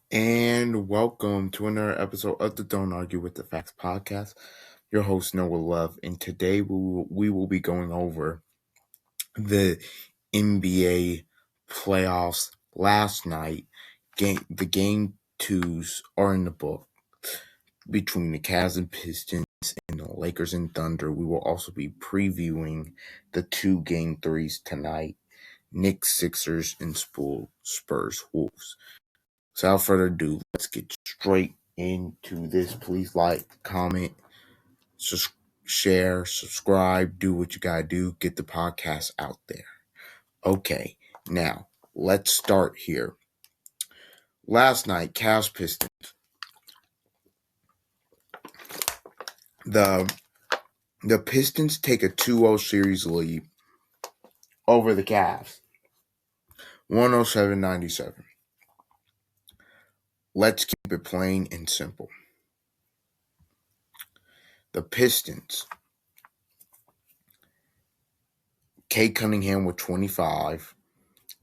And welcome to another episode of the Don't Argue with the Facts podcast. Your host, Noah Love, and today we will be going over the NBA playoffs last night. The game twos are in the book between the Cavs and Pistons and the Lakers and Thunder. We will also be previewing the two game threes tonight. Knicks, Sixers, and Spurs, Wolves. So without further ado, let's get straight into this. Please like, comment, share, subscribe, do what you gotta do, get the podcast out there. Okay, now let's start here. Last night, Cavs-Pistons. The the Pistons take a 2-0 series lead over the Cavs. 107-97. Let's keep it plain and simple. The Pistons, Kate Cunningham with 25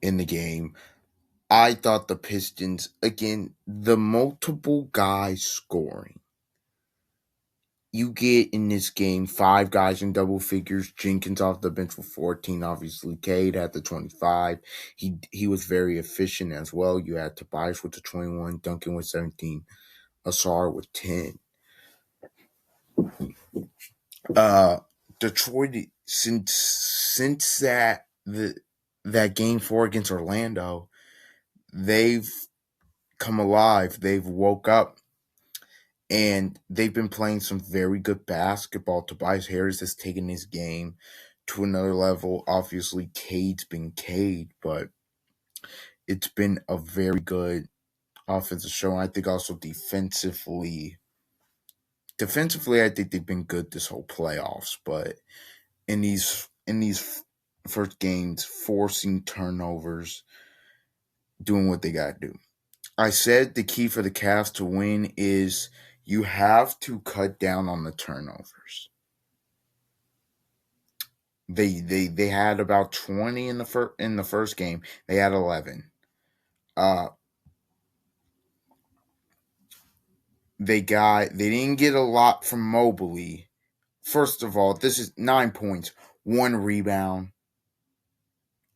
in the game. I thought the Pistons, again, the multiple guys scoring. You get in this game 5 guys in double figures. Jenkins off the bench with 14. Obviously, Cade had the 25. He was very efficient as well. You had Tobias with the 21, Duncan with 17, Asar with 10. Detroit, since that game 4 against Orlando, they've come alive. They've woke up. And they've been playing some very good basketball. Tobias Harris has taken his game to another level. Obviously, Cade's been Cade, but it's been a very good offensive show. I think also defensively, I think they've been good this whole playoffs. But in these first games, forcing turnovers, doing what they got to do. I said the key for the Cavs to win is you have to cut down on the turnovers. They had about 20 in the first game. They had 11. They didn't get a lot from Mobley. First of all, this is 9 points, 1 rebound.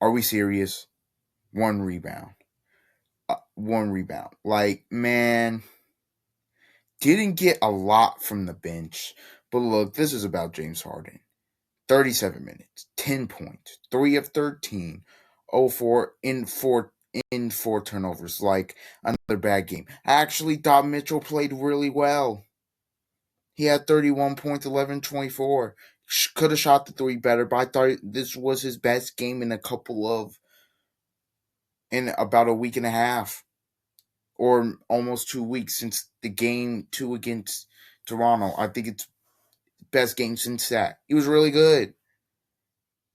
Are we serious? 1 rebound. 1 rebound. Like, man, didn't get a lot from the bench. But look, this is about James Harden. 37 minutes, 10 points, 3 of 13, 0-4 in 4 turnovers. Like, another bad game. I actually thought Mitchell played really well. He had 31 points, 11, 24. Could have shot the 3 better, but I thought this was his best game in about a week and a half. Or almost 2 weeks since the game 2 against Toronto. I think it's best game since that. He was really good.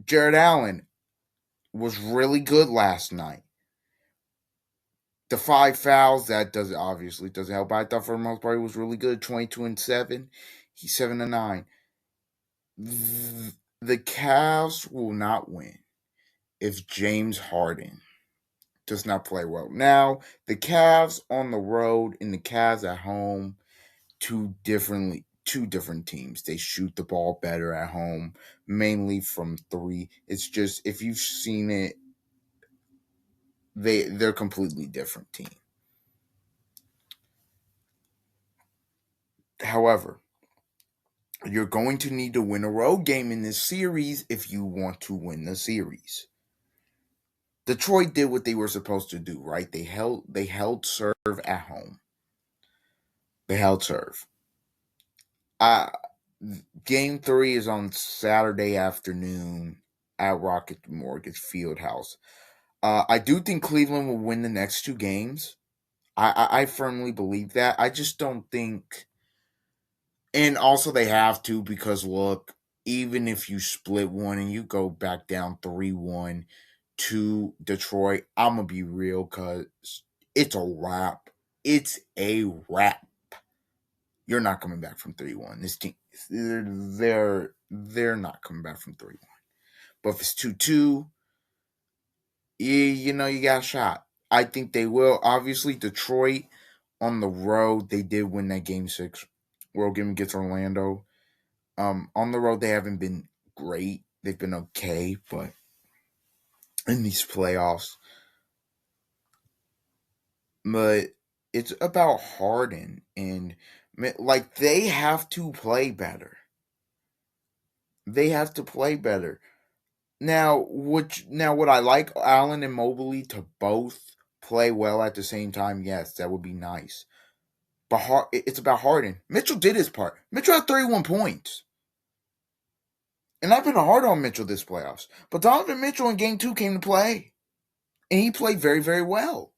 Jared Allen was really good last night. The 5 fouls, that obviously doesn't help. But I thought for the most part he was really good. 22-7. He's 7-9. The Cavs will not win if James Harden does not play well. Now, the Cavs on the road and the Cavs at home, two different teams. They shoot the ball better at home, mainly from 3. It's just, if you've seen it, they're a completely different team. However, you're going to need to win a road game in this series if you want to win the series. Detroit did what they were supposed to do, right? They held serve at home. They held serve. Game 3 is on Saturday afternoon at Rocket Mortgage Fieldhouse. I do think Cleveland will win the next 2 games. I firmly believe that. I just don't think, and also they have to, because look, even if you split one and you go back down 3-1 to Detroit, I'm gonna be real, because it's a wrap. It's a wrap. You're not coming back from 3-1. This team, they're not coming back from 3-1. But if it's 2-2, you got a shot. I think they will. Obviously, Detroit, on the road, they did win that game 6 road game against Orlando. On the road, they haven't been great. They've been okay, but in these playoffs, but it's about Harden and like they have to play better. They have to play better. Now would I like Allen and Mobley to both play well at the same time? Yes, that would be nice. But it's about Harden. Mitchell did his part. Mitchell had 31 points. And I've been hard on Mitchell this playoffs. But Donovan Mitchell in game 2 came to play. And he played very, very well.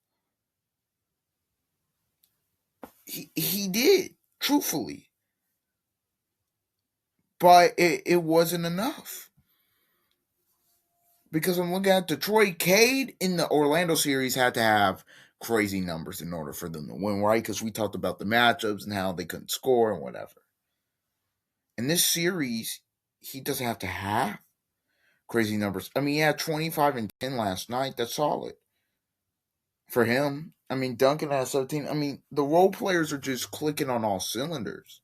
He did, truthfully. But it wasn't enough. Because I'm looking at Detroit. Cade in the Orlando series had to have crazy numbers in order for them to win, right? Because we talked about the matchups and how they couldn't score and whatever. In this series, he doesn't have to have crazy numbers. I mean, he had 25 and 10 last night. That's solid for him. I mean, Duncan had 17. I mean, the role players are just clicking on all cylinders.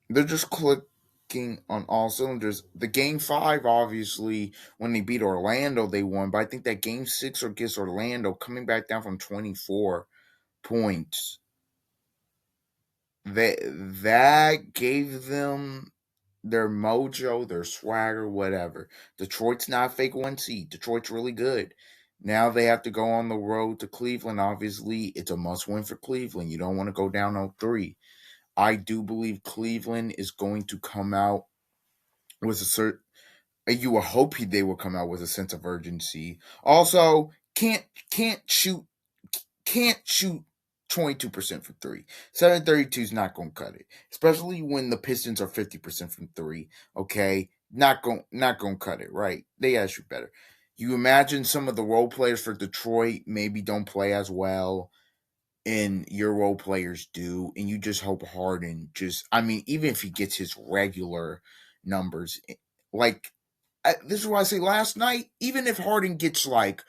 They're just clicking on all cylinders. The game 5, obviously, when they beat Orlando, they won. But I think that game 6 against Orlando, coming back down from 24 points, that gave them their mojo, their swagger, whatever. Detroit's not a fake 1 seed. Detroit's really good. Now they have to go on the road to Cleveland. Obviously, it's a must win for Cleveland. You don't want to go down 0-3. I do believe Cleveland is going to come out with a certain. You would hope they will come out with a sense of urgency. Also, can't shoot 22% from 3. 732 is not going to cut it, especially when the Pistons are 50% from 3. Okay, not going to cut it, right? They gotta shoot better. You imagine some of the role players for Detroit maybe don't play as well, and your role players do, and you just hope Harden I mean, even if he gets his regular numbers, like this is why I say last night, even if Harden gets like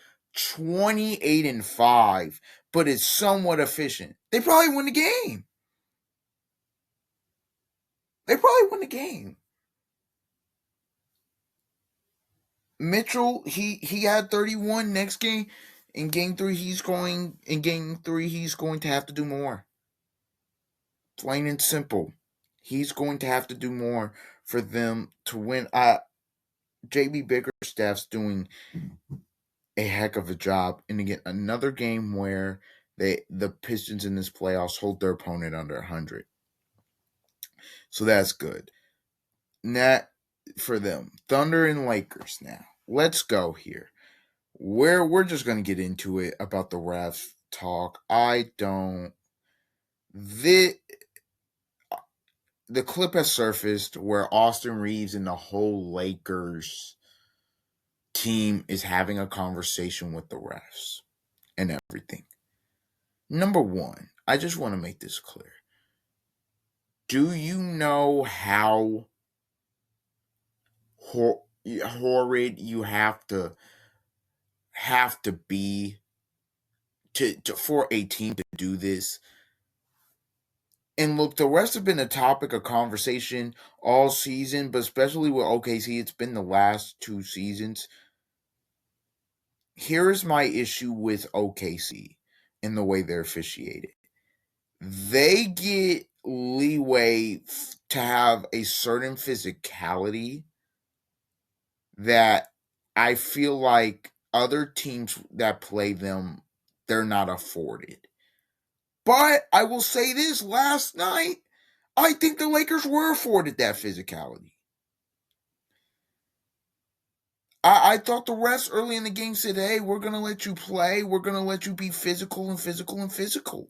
28 and 5, but is somewhat efficient, they probably win the game. They probably win the game. Mitchell, he had 31 next game. In game 3, he's going to have to do more. Plain and simple. He's going to have to do more for them to win. JB Bickerstaff's doing a heck of a job. And again, another game where the Pistons in this playoffs hold their opponent under 100. So that's good. That for them. Thunder and Lakers now. Let's go here. We're just gonna get into it about the ref talk. The clip has surfaced where Austin Reeves and the whole Lakers team is having a conversation with the refs and everything. Number one, I just want to make this clear. Do you know how horrid you have to be to for a team to do this? And look, the refs have been a topic of conversation all season, but especially with OKC, it's been the last 2 seasons. Here's my issue with OKC and the way they're officiated. They get leeway to have a certain physicality that I feel like other teams that play them, they're not afforded. But I will say this, last night, I think the Lakers were afforded that physicality. I thought the refs early in the game said, hey, we're going to let you play. We're going to let you be physical and physical and physical.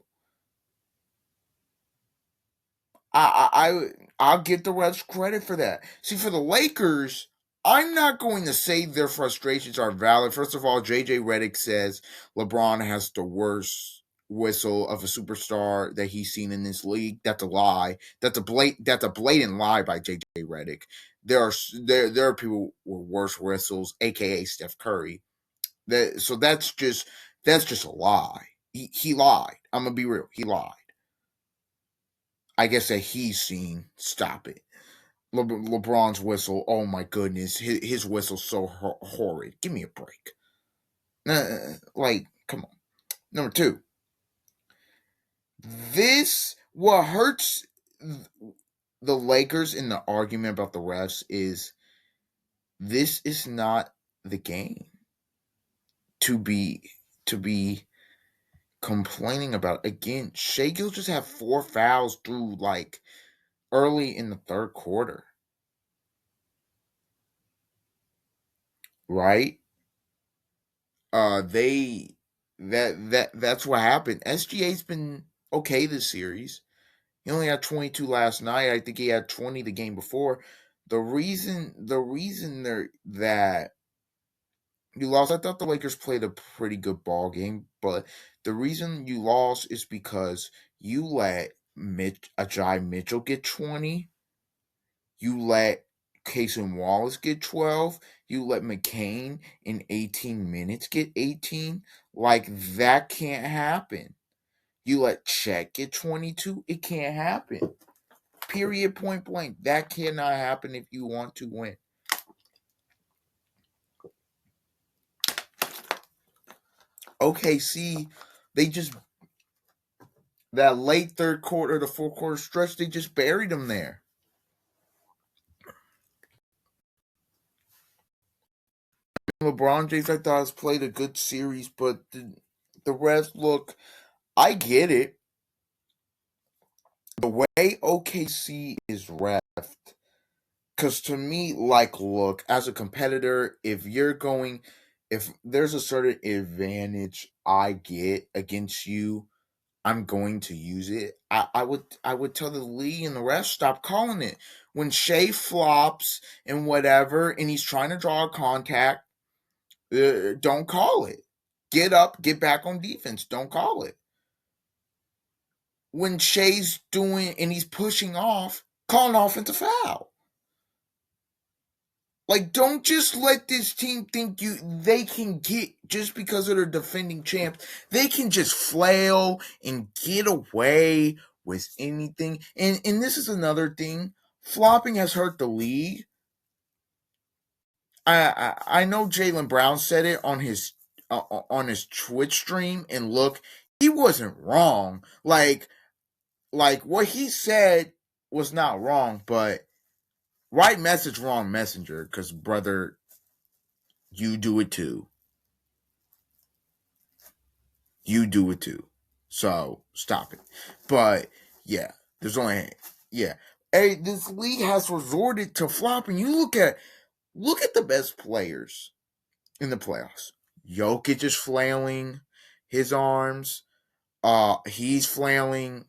I'll give the refs credit for that. See, for the Lakers, I'm not going to say their frustrations are valid. First of all, JJ Redick says LeBron has the worst whistle of a superstar that he's seen in this league. That's a lie. That's a blatant lie by JJ Redick. There are people with worse whistles, aka Steph Curry. So that's just a lie. He lied. I'm gonna be real. He lied. I guess that he's seen. Stop it. LeBron's whistle. Oh my goodness, his whistle's so horrid. Give me a break. Like, come on. Number two, this what hurts the Lakers in the argument about the refs is this is not the game to be complaining about. Again, Shea Gill just had 4 fouls through like early in the third quarter, right? They that's what happened. SGA's been okay this series. He only had 22 last night. I think he had 20 the game before. The reason that you lost, I thought the Lakers played a pretty good ball game, but the reason you lost is because you let Ajay Mitchell get 20, you let Cason Wallace get 12, you let McCain in 18 minutes get 18. Like, that can't happen. You let Chet get 22, it can't happen. Period, point blank. That cannot happen if you want to win. OKC, they just that late third quarter, the fourth quarter stretch, they just buried them there. LeBron James, I thought, has played a good series, but the rest, look, I get it. The way OKC is ref, because to me, like, look, as a competitor, if there's a certain advantage I get against you, I'm going to use it. I would tell the league and the rest, stop calling it. When Shea flops and whatever, and he's trying to draw a contact, don't call it. Get up, get back on defense. Don't call it. When Shea's doing and he's pushing off, call an offensive foul. Like, don't just let this team think they can get, just because of their defending champs, they can just flail and get away with anything. And this is another thing. Flopping has hurt the league. I know Jaylen Brown said it on his Twitch stream, and look, he wasn't wrong. Like what he said was not wrong, but right message, wrong messenger. Because, brother, you do it too. You do it too. So stop it. But yeah, there's only yeah. Hey, this league has resorted to flopping. You look at the best players in the playoffs. Jokic is flailing his arms. He's flailing.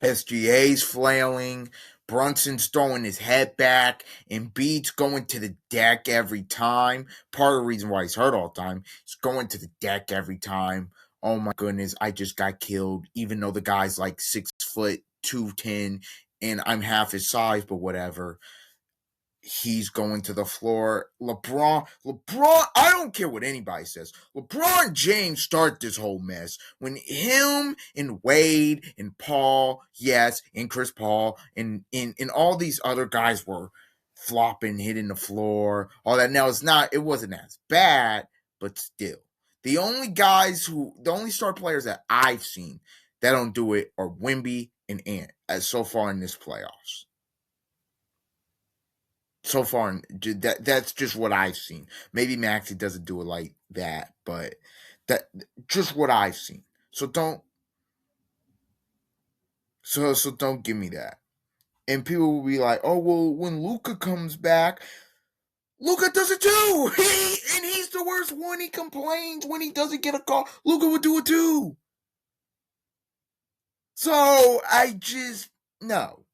SGA's flailing. Brunson's throwing his head back. And Embiid's going to the deck every time. Part of the reason why he's hurt all the time, he's going to the deck every time. Oh my goodness, I just got killed. Even though the guy's like 6 foot 210 and I'm half his size, but whatever. He's going to the floor. LeBron, I don't care what anybody says. LeBron James started this whole mess when him and Wade and Paul, yes, and Chris Paul and all these other guys were flopping, hitting the floor, all that. Now it wasn't as bad, but still. The only star players that I've seen that don't do it are Wemby and Ant as so far in this playoffs. So far, that's just what I've seen. Maybe Maxi doesn't do it like that, but that just what I've seen. So don't give me that. And people will be like, "Oh well, when Luca comes back, Luca does it too. He's the worst one. He complains when he doesn't get a call. Luca would do it too. So I just no.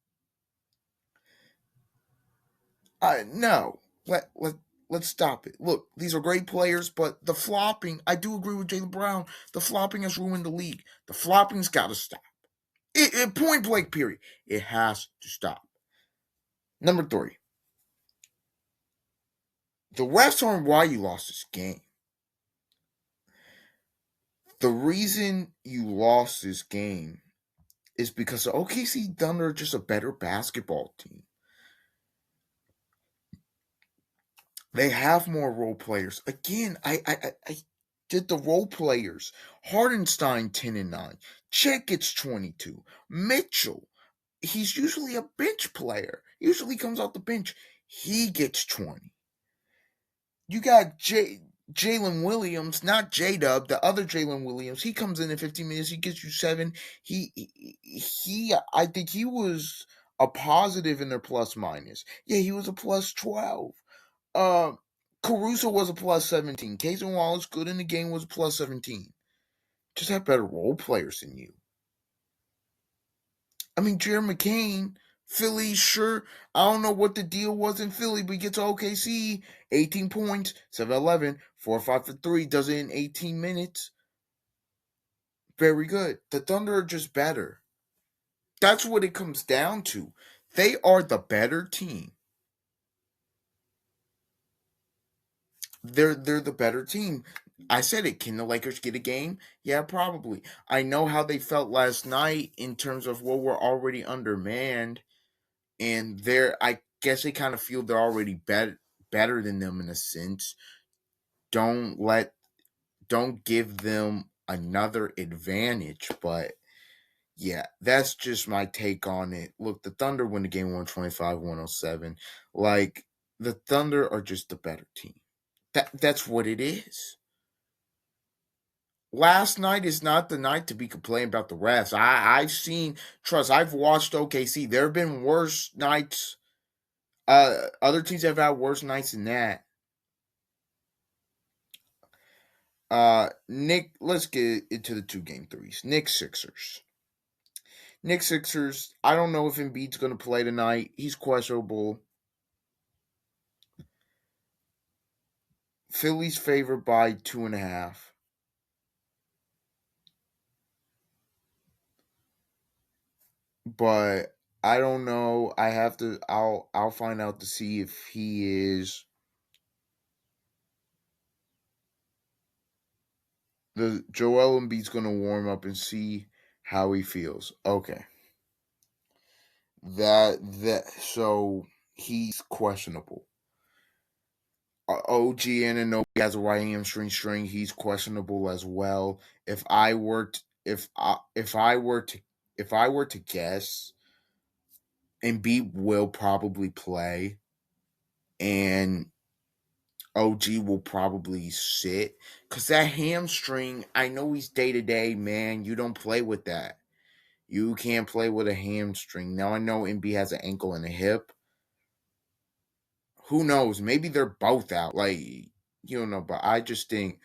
No. Let's stop it. Look, these are great players, but the flopping, I do agree with Jaylen Brown. The flopping has ruined the league. The flopping's got to stop. Point blank, period. It has to stop. Number three, the refs aren't why you lost this game. The reason you lost this game is because the OKC Thunder are just a better basketball team. They have more role players. Again, I did the role players. Hardenstein 10-9. Chet gets 22. Mitchell, he's usually a bench player. Usually comes off the bench. He gets 20. You got Jalen Williams, not J Dub, the other Jalen Williams. He comes in 15 minutes. He gets you 7. I think he was a positive in their plus minus. Yeah, he was a plus 12. Uh, Caruso was a plus 17. Casey Wallace, good in the game, was a plus 17. Just have better role players than you. I mean, Jared McCain, Philly, sure. I don't know what the deal was in Philly, but he gets to OKC, 18 points, 7-11, 4 5 for 3, does it in 18 minutes. Very good. The Thunder are just better. That's what it comes down to. They are the better team. They're the better team. I said it. Can the Lakers get a game? Yeah, probably. I know how they felt last night in terms of, well, we're already undermanned, and I guess they kind of feel they're already better than them in a sense. Don't let don't give them another advantage, but yeah, that's just my take on it. Look, the Thunder win the game 125-107. Like, the Thunder are just the better team. That's what it is. Last night is not the night to be complaining about the refs. I've watched OKC. There have been worse nights. Other teams have had worse nights than that. Nick, let's get into the 2 game threes. Knicks Sixers. Knicks Sixers. I don't know if Embiid's going to play tonight. He's questionable. Philly's favored by 2.5. But I don't know. I have to. I'll find out to see if he is. The Joel Embiid's going to warm up and see how he feels. Okay. So he's questionable. OG Anunoby has a right hamstring string. He's questionable as well. If I were to guess, Embiid will probably play, and OG will probably sit because that hamstring. I know he's day to day, man. You don't play with that. You can't play with a hamstring. Now I know Embiid has an ankle and a hip. Who knows? Maybe they're both out. Like, you don't know, but I just think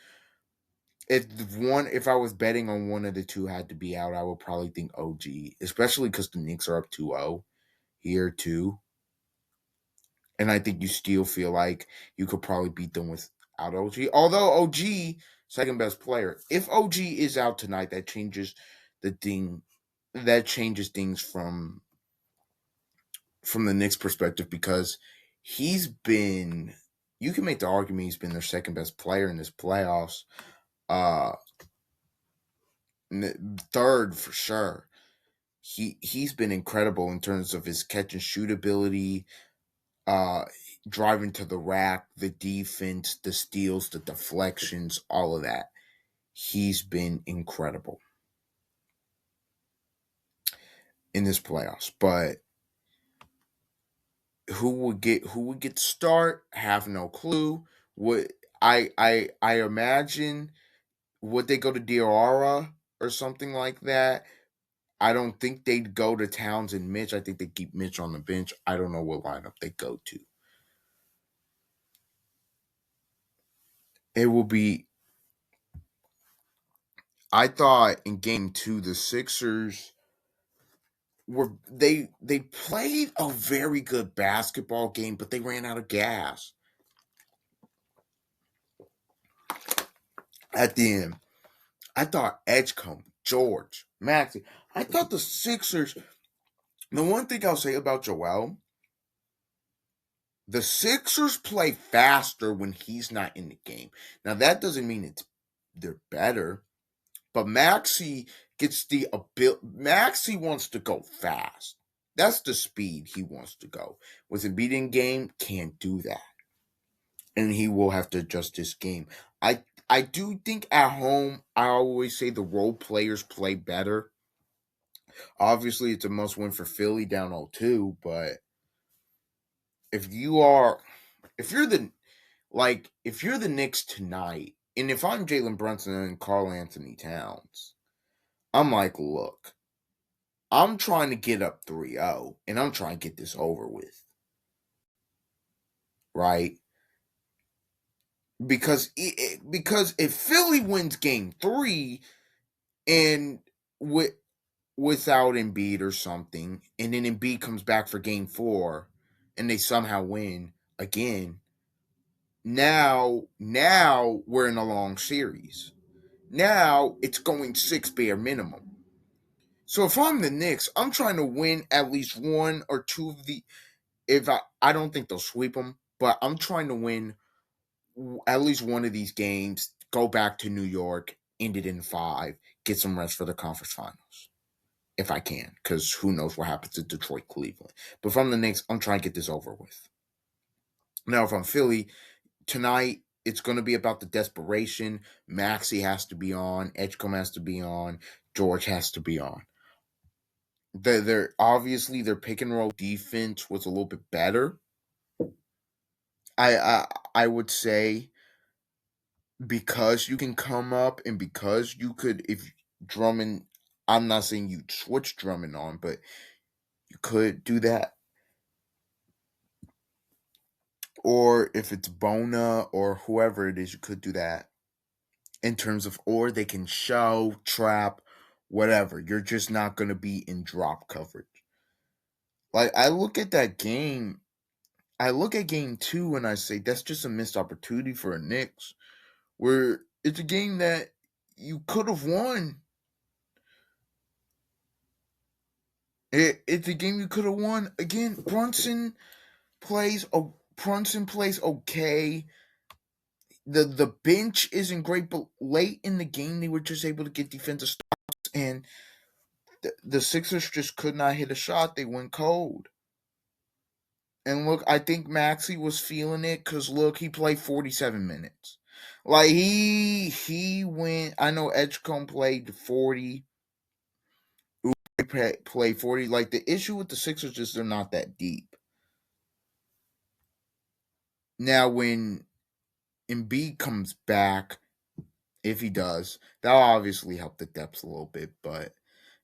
if I was betting on one of the two had to be out, I would probably think OG, especially because the Knicks are up 2-0 here too. And I think you still feel like you could probably beat them without OG. Although OG, second best player. If OG is out tonight, that changes the thing. That changes things from the Knicks' perspective because he's been. You can make the argument he's been their second best player in this playoffs. Uh, Third for sure. He's been incredible in terms of his catch and shoot ability, uh, driving to the rack, the defense, the steals, the deflections, all of that. He's been incredible in this playoffs. But who would get the start? Have no clue. Would I imagine would they go to Diarra or something like that? I don't think they'd go to Towns and Mitch. I think they keep Mitch on the bench. I don't know what lineup they go to. It will be. I thought in game 2 the Sixers they played a very good basketball game, but they ran out of gas at the end. I thought Edgecombe, George, Maxey. I thought the Sixers. The one thing I'll say about Joel, the Sixers play faster when he's not in the game. Now that doesn't mean they're better, But Maxi gets the ability. Maxi wants to go fast. That's the speed he wants to go. With a beating game, can't do that, and he will have to adjust his game. I do think at home, I always say the role players play better. Obviously, it's a must win for Philly down 0-2, but if you are, if you're the if you're the Knicks tonight, and if I'm Jalen Brunson and Carl Anthony Towns, I'm like, look, I'm trying to get up 3-0, and I'm trying to get this over with, right? Because if Philly wins game 3 and with without Embiid or something, and then Embiid comes back for game 4 and they somehow win again, now we're in a long series. Now it's going 6 bare minimum. So if I'm the Knicks, I'm trying to win at least one or two of the. If I don't think they'll sweep them, but I'm trying to win at least one of these games. Go back to New York, end it in 5, get some rest for the conference finals if I can, because who knows what happens to Detroit, Cleveland. But if I'm the Knicks, I'm trying to get this over with. Now, if I'm Philly tonight, it's going to be about the desperation. Maxey has to be on, Edgecombe has to be on, George has to be on. They're obviously their pick and roll defense was a little bit better. I would say because you can come up and because you could if Drummond. I'm not saying you switch Drummond on, but you could do that. Or if it's Bona or whoever it is, you could do that in terms of, or they can show, trap, whatever. You're just not going to be in drop coverage. Like, I look at game 2 and I say that's just a missed opportunity for a Knicks, where it's a game that you could have won. It's a game you could have won. Again, Brunson plays okay. The bench isn't great, but late in the game they were just able to get defensive stops, and the Sixers just could not hit a shot. They went cold. And look, I think Maxey was feeling it because look, he played 47 minutes. Like he went. I know Edgecombe played 40. Played 40. Like the issue with the Sixers is they're not that deep. Now when Embiid comes back, if he does, that'll obviously help the depth a little bit. But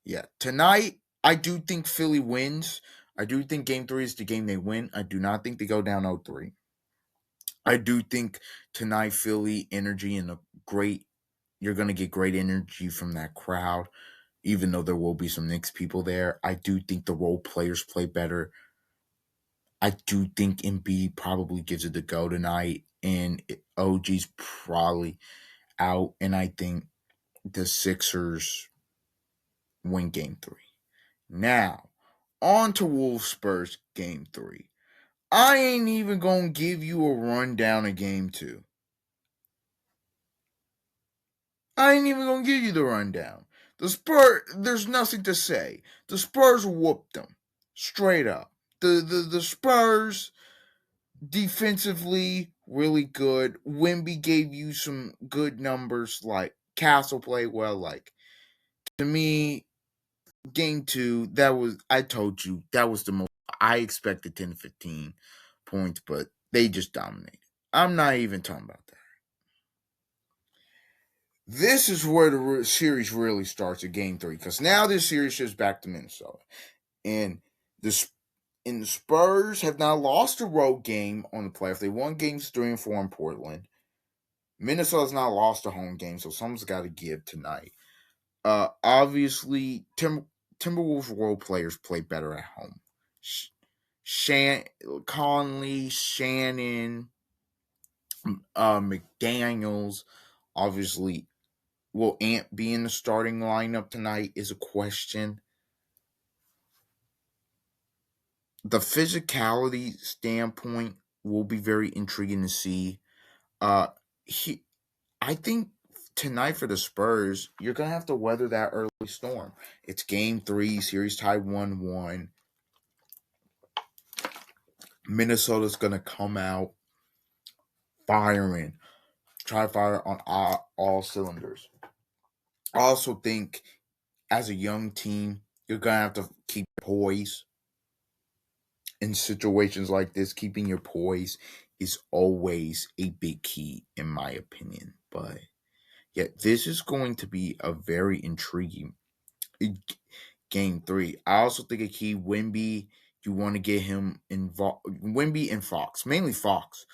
yeah, tonight I do think Philly wins. I do think Game 3 is the game they win. I do not think they go down 0-3. I do think tonight Philly energy and a great you're going to get great energy from that crowd, even though there will be some Knicks people there. I do think the role players play better. I do think Embiid probably gives it the go tonight, and OG's probably out, and I think the Sixers win Game 3. Now, on to Wolves Spurs Game 3. I ain't even going to give you a rundown of Game 2. I ain't even gonna give you the rundown. The Spurs, there's nothing to say. The Spurs whooped them straight up. The Spurs defensively really good. Wimby gave you some good numbers. Like Castle played well. Like to me, game 2 that was I told you that was the most I expected 10 to 15 points, but they just dominated. I'm not even talking about that. This is where the series really starts at Game 3 because now this series shifts back to Minnesota, and the the Spurs have now lost a road game on the playoff. They won games 3 and 4 in Portland. Minnesota's not lost a home game, so someone's got to give tonight. Obviously, Timberwolves role players play better at home. Conley, Shannon, McDaniels, obviously. Will Ant be in the starting lineup tonight is a question. The physicality standpoint will be very intriguing to see. He, I think tonight for the Spurs, you're gonna have to weather that early storm. It's game three, series tied 1-1. Minnesota's gonna come out firing, try to fire on all cylinders. I also think as a young team, you're gonna have to keep poise in situations like this. Keeping your poise is always a big key, in my opinion. But yeah, this is going to be a very intriguing game three. I also think a key Wimby. You want to get him involved. Wimby and Fox, mainly Fox.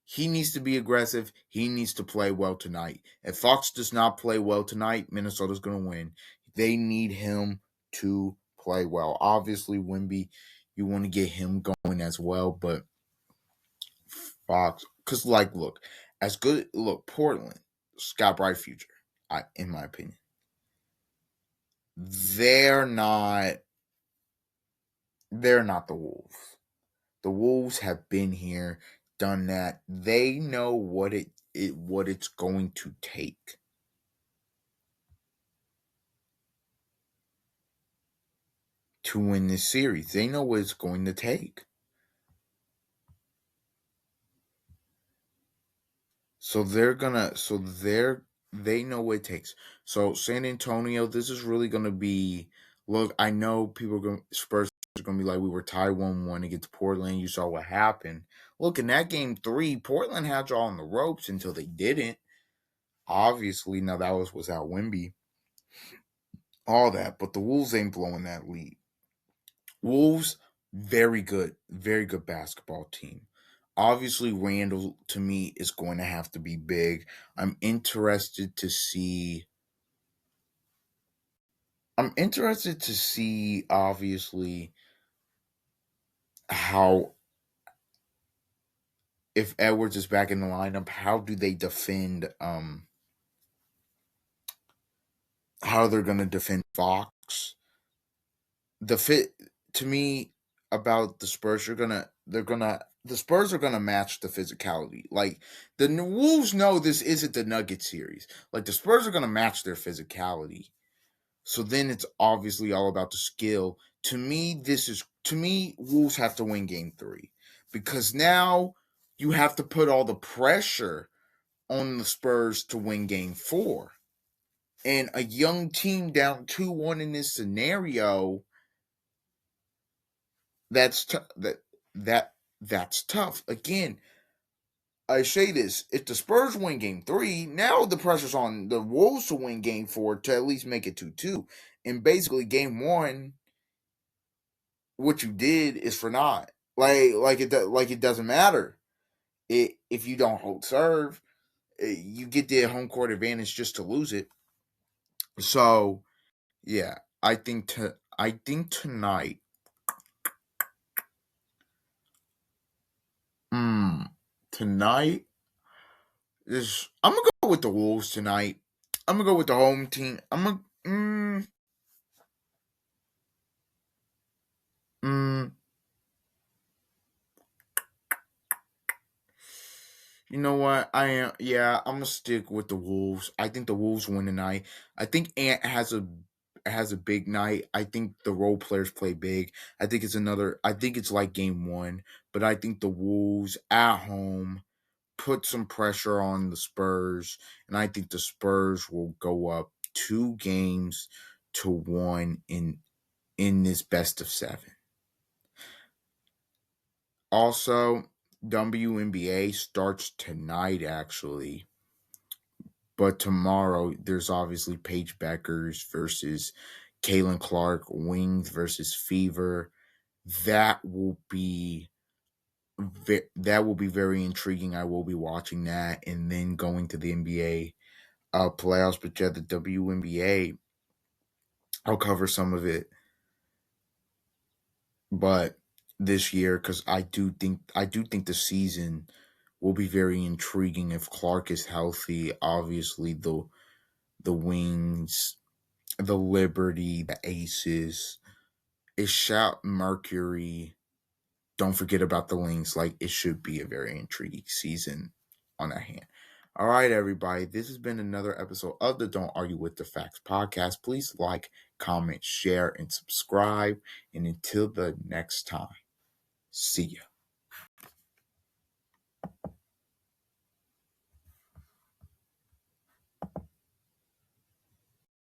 He needs to be aggressive. He needs to play well tonight. If Fox does not play well tonight, Minnesota's going to win. They need him to play well. Obviously, Wimby, you want to get him going as well, but Fox, because look, as good. Look, Portland, Scott Bright future. In my opinion, they're not. They're not the Wolves. The Wolves have been here, done that. They know what it's going to take to win this series. They know what it's going to take. So they know what it takes. So San Antonio, this is really gonna be look, I know people are gonna Spurs are gonna be like we were tied 1-1 against Portland. You saw what happened. Look, in that game three, Portland had y'all on the ropes until they didn't. Obviously, now that was without Wimby. All that, but the Wolves ain't blowing that lead. Wolves, very good basketball team. Obviously, Randall to me is going to have to be big. I'm interested to see. I'm interested to see, obviously, how if Edwards is back in the lineup, how do they defend? How they're going to defend Fox? The fit to me about the Spurs, the Spurs are gonna match the physicality. Like the Wolves know this isn't the Nugget series. Like the Spurs are gonna match their physicality. So then it's obviously all about the skill. To me, Wolves have to win game three. Because now you have to put all the pressure on the Spurs to win game four. And a young team down 2-1 in this scenario, that's t- that that's tough. Again, I say this: if the Spurs win Game Three, now the pressure's on the Wolves to win Game Four to at least make it 2-2. And basically, Game One, what you did is for naught. Like it doesn't matter. If you don't hold serve, you get the home court advantage just to lose it. So yeah, I think tonight. Mm, tonight I'm gonna go with the Wolves tonight. I'm gonna go with the home team. I'm gonna. Mm, you know what? I am. Yeah, I'm gonna stick with the Wolves. I think the Wolves win tonight. I think Ant has a big night. I think the role players play big. I think it's another. I think it's like game one, but I think the Wolves at home put some pressure on the Spurs, and I think the Spurs will go up 2-1 in this best of seven. Also, WNBA starts tonight, actually. But tomorrow, there's obviously Paige Beckers versus Caitlin Clark, Wings versus Fever. That will be that will be very intriguing. I will be watching that, and then going to the NBA playoffs. But yeah, the WNBA, I'll cover some of it, but this year because I do think the season will be very intriguing if Clark is healthy. Obviously, the Wings, the Liberty, the Aces, it shout Mercury. Don't forget about the Lynx. Like it should be a very intriguing season on that hand. All right, everybody. This has been another episode of the Don't Argue with the Facts podcast. Please like, comment, share, and subscribe. And until the next time, see ya.